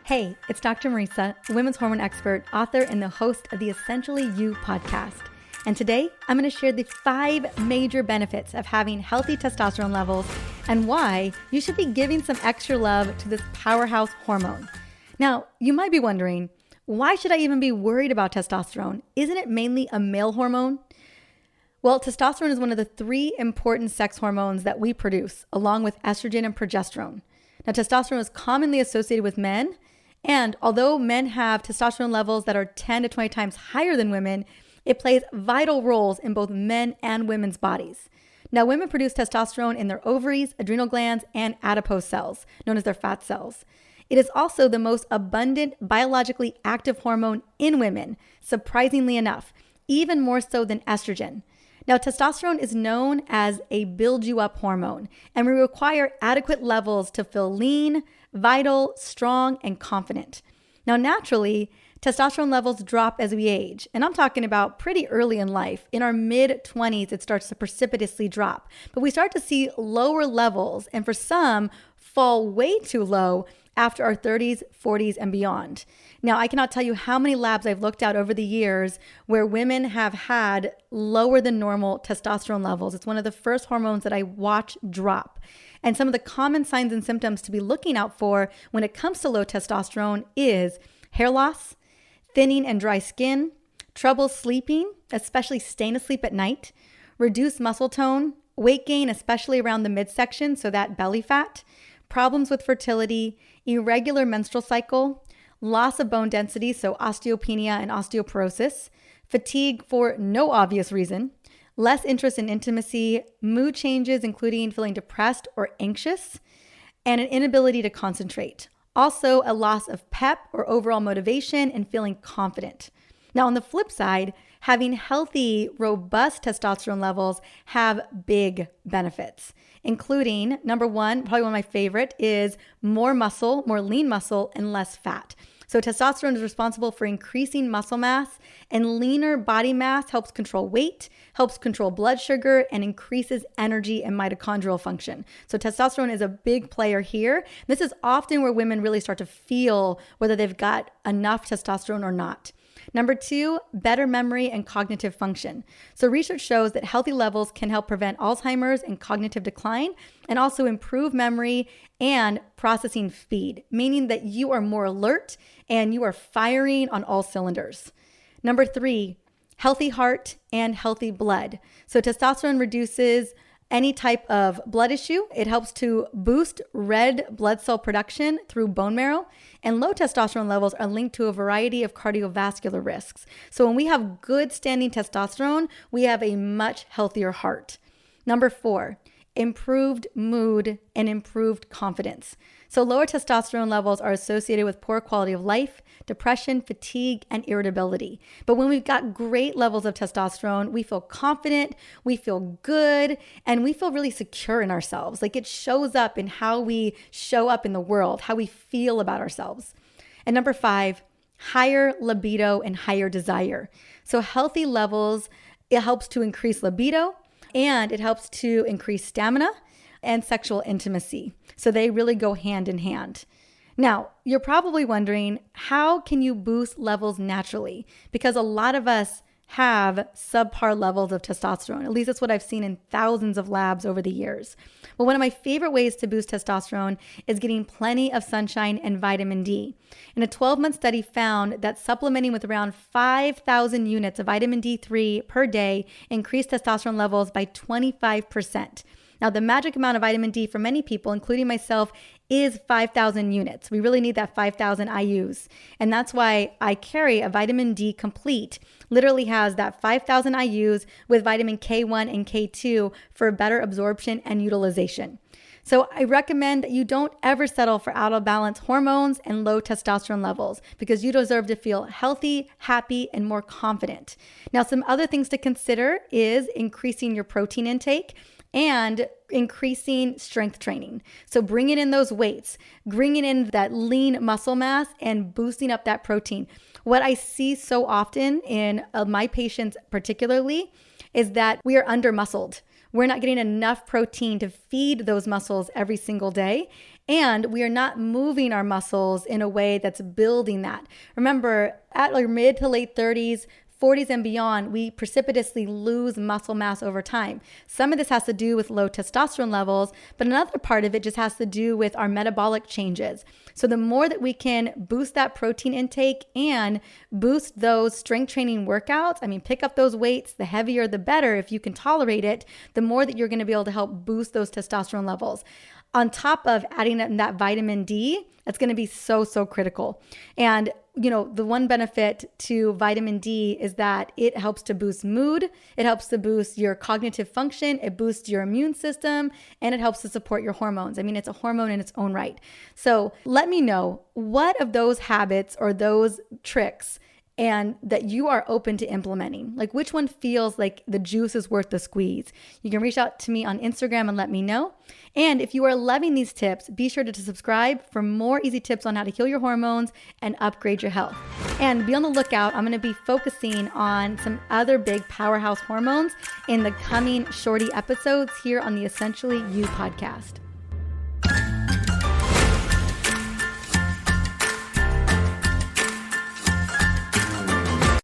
Hey, it's Dr. Marisa, women's hormone expert, author, and the host of the Essentially You podcast. And today, I'm going to share the 5 major benefits of having healthy testosterone levels and why you should be giving some extra love to this powerhouse hormone. Now, you might be wondering, why should I even be worried about testosterone? Isn't it mainly a male hormone? Well, testosterone is one of the 3 important sex hormones that we produce, along with estrogen and progesterone. Now, testosterone is commonly associated with men, and although men have testosterone levels that are 10 to 20 times higher than women, it plays vital roles in both men and women's bodies. Now, women produce testosterone in their ovaries, adrenal glands, and adipose cells, known as their fat cells. It is also the most abundant biologically active hormone in women, surprisingly enough, even more so than estrogen. Now, testosterone is known as a build-you-up hormone, and we require adequate levels to feel lean, vital, strong, and confident. Now, naturally, testosterone levels drop as we age, and I'm talking about pretty early in life. In our mid-20s, it starts to precipitously drop, but we start to see lower levels, and for some, fall way too low after our 30s, 40s, and beyond. Now, I cannot tell you how many labs I've looked at over the years where women have had lower than normal testosterone levels. It's one of the first hormones that I watch drop. And some of the common signs and symptoms to be looking out for when it comes to low testosterone is hair loss, thinning and dry skin, trouble sleeping, especially staying asleep at night, reduced muscle tone, weight gain, especially around the midsection, so that belly fat, problems with fertility, irregular menstrual cycle, loss of bone density, so osteopenia and osteoporosis, fatigue for no obvious reason, less interest in intimacy, mood changes, including feeling depressed or anxious, and an inability to concentrate. Also, a loss of pep or overall motivation and feeling confident. Now, on the flip side, having healthy, robust testosterone levels have big benefits, including, number 1, probably one of my favorite, is more muscle, more lean muscle, and less fat. So testosterone is responsible for increasing muscle mass, and leaner body mass helps control weight, helps control blood sugar, and increases energy and mitochondrial function. So testosterone is a big player here. This is often where women really start to feel whether they've got enough testosterone or not. Number 2, better memory and cognitive function. So research shows that healthy levels can help prevent Alzheimer's and cognitive decline, and also improve memory and processing speed, meaning that you are more alert and you are firing on all cylinders. Number 3, healthy heart and healthy blood. So testosterone reduces any type of blood issue. It helps to boost red blood cell production through bone marrow, and low testosterone levels are linked to a variety of cardiovascular risks. So when we have good standing testosterone, we have a much healthier heart. Number 4, improved mood and improved confidence. So lower testosterone levels are associated with poor quality of life, depression, fatigue, and irritability. But when we've got great levels of testosterone, we feel confident, we feel good, and we feel really secure in ourselves. Like it shows up in how we show up in the world, how we feel about ourselves. And number 5, higher libido and higher desire. So healthy levels, it helps to increase libido, and it helps to increase stamina and sexual intimacy. So they really go hand in hand. Now, you're probably wondering, how can you boost levels naturally? Because a lot of us have subpar levels of testosterone. At least that's what I've seen in thousands of labs over the years. Well, one of my favorite ways to boost testosterone is getting plenty of sunshine and vitamin D. And a 12-month study found that supplementing with around 5,000 units of vitamin D3 per day increased testosterone levels by 25%. Now, the magic amount of vitamin D for many people, including myself, is 5,000 units. We really need that 5,000 IUs. And that's why I carry a vitamin D complete. Literally has that 5,000 IUs with vitamin K1 and K2 for better absorption and utilization. So I recommend that you don't ever settle for out of balance hormones and low testosterone levels, because you deserve to feel healthy, happy, and more confident. Now, some other things to consider is increasing your protein intake and increasing strength training. So bringing in those weights, bringing in that lean muscle mass, and boosting up that protein. What I see so often in my patients particularly is that we are under muscled. We're not getting enough protein to feed those muscles every single day. And we are not moving our muscles in a way that's building that. Remember, at our mid to late 30s, 40s and beyond, we precipitously lose muscle mass over time. Some of this has to do with low testosterone levels, but another part of it just has to do with our metabolic changes. So the more that we can boost that protein intake and boost those strength training workouts, pick up those weights, the heavier the better if you can tolerate it, the more that you're going to be able to help boost those testosterone levels. On top of adding in that vitamin D, that's going to be so critical. And the one benefit to vitamin D is that it helps to boost mood, it helps to boost your cognitive function, it boosts your immune system, and it helps to support your hormones. It's a hormone in its own right. So let me know what of those habits or those tricks and that you are open to implementing. Like, which one feels like the juice is worth the squeeze? You can reach out to me on Instagram and let me know. And if you are loving these tips, be sure to subscribe for more easy tips on how to heal your hormones and upgrade your health. And be on the lookout. I'm going to be focusing on some other big powerhouse hormones in the coming shorty episodes here on the Essentially You podcast.